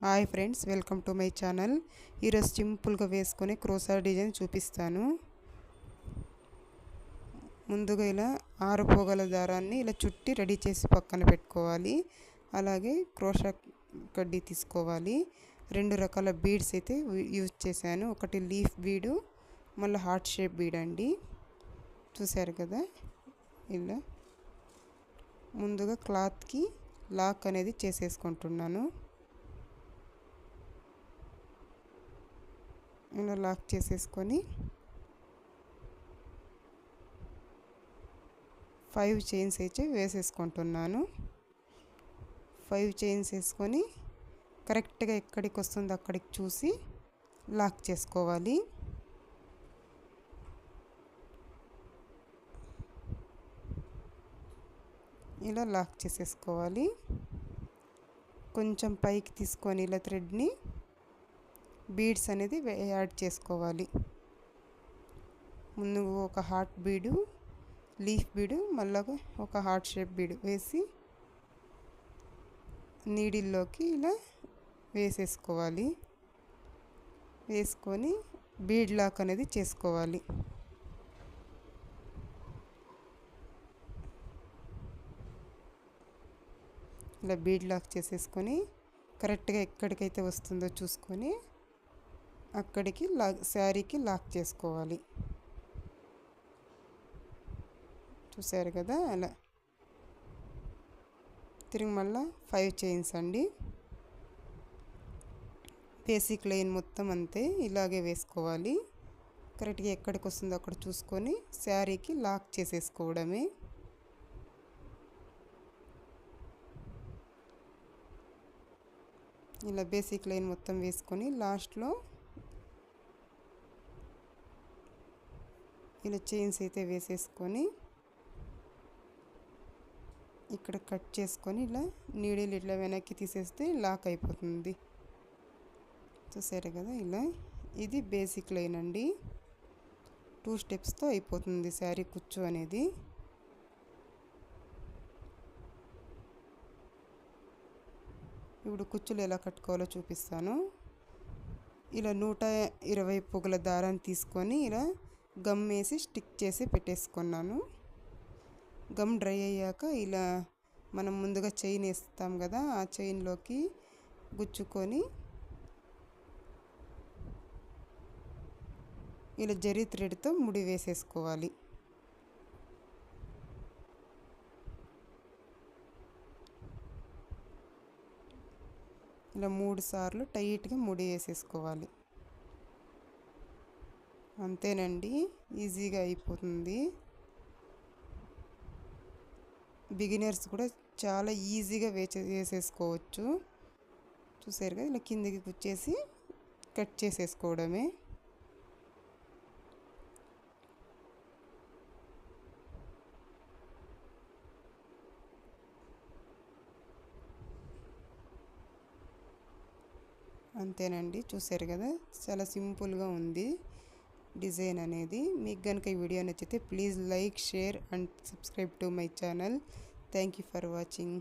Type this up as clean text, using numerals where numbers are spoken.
Hi friends, welcome to my channel. ఈరోజు సింపుల్గా వేసుకునే క్రోసా డిజైన్ చూపిస్తాను. ముందుగా ఇలా 6 పోగల దారాన్ని ఇలా చుట్టి రెడీ చేసి పక్కన పెట్టుకోవాలి. అలాగే క్రోషా కడ్డీ తీసుకోవాలి. 2 రకాల బీడ్స్ అయితే యూజ్ చేశాను. ఒకటి లీఫ్ బీడు, మళ్ళీ హార్ట్ షేప్ బీడ్ అండి. చూశారు కదా. ఇలా ముందుగా క్లాత్కి లాక్ అనేది చేసేసుకుంటున్నాను. ఇలా లాక్ చేసేసుకొని 5 చైన్స్ అయితే వేసేసుకుంటున్నాను. 5 చైన్స్ వేసుకొని కరెక్ట్గా ఎక్కడికి వస్తుందో అక్కడికి చూసి లాక్ చేసుకోవాలి. ఇలా లాక్ చేసేసుకోవాలి. కొంచెం పైకి తీసుకొని ఇలా థ్రెడ్ని బీడ్స్ అనేది యాడ్ చేసుకోవాలి. ముందు ఒక హార్ట్ బీడు, లీఫ్ బీడు, మళ్ళీ ఒక హార్ట్ షేప్ బీడు వేసి నీడిల్లోకి ఇలా వేసేసుకోవాలి. వేసుకొని బీడ్ లాక్ అనేది చేసుకోవాలి. ఇలా బీడ్ లాక్ చేసేసుకొని కరెక్ట్గా ఎక్కడికైతే వస్తుందో చూసుకొని అక్కడికి శారీకి లాక్ చేసుకోవాలి. చూసారు కదా. అలా తిరిగి మళ్ళీ 5 చైన్స్ అండి. బేసిక్ లైన్ మొత్తం అంతే ఇలాగే వేసుకోవాలి. కరెక్ట్గా ఎక్కడికి వస్తుందో అక్కడ చూసుకొని శారీకి లాక్ చేసేసుకోవడమే. ఇలా బేసిక్ లైన్ మొత్తం వేసుకొని లాస్ట్లో ఇలా చైన్స్ అయితే వేసేసుకొని ఇక్కడ కట్ చేసుకొని ఇలా నీడిల్ ఇట్లా వెనక్కి తీసేస్తే లాక్ అయిపోతుంది. చూసారు కదా. ఇలా ఇది బేసిక్ లైన్ అండి. 2 స్టెప్స్తో అయిపోతుంది శారీ కుచ్చు అనేది. ఇప్పుడు కుచ్చులు ఎలా కట్టుకోవాలో చూపిస్తాను. ఇలా 120 పొగల దారాన్ని తీసుకొని ఇలా గమ్ వేసి స్టిక్ చేసి పెట్టేసుకున్నాను. గమ్ డ్రై అయ్యాక ఇలా మనం ముందుగా చైన్ వేస్తాం కదా, ఆ చైన్లోకి గుచ్చుకొని ఇలా జరీ థ్రెడ్తో ముడి వేసేసుకోవాలి. ఇలా 3 సార్లు టైట్గా ముడి వేసేసుకోవాలి. అంతేనండి, ఈజీగా అయిపోతుంది. బిగినర్స్ కూడా చాలా ఈజీగా వేసేసుకోవచ్చు. చూసారు కదా. ఇలా కిందికి కుచ్చేసి కట్ చేసేసుకోవడమే. అంతేనండి, చూసారు కదా. చాలా సింపుల్గా ఉంది డిజైన్ అనేది. మీకు కనుక ఈ వీడియో నచ్చితే please like, share and subscribe to my channel. Thank you for watching.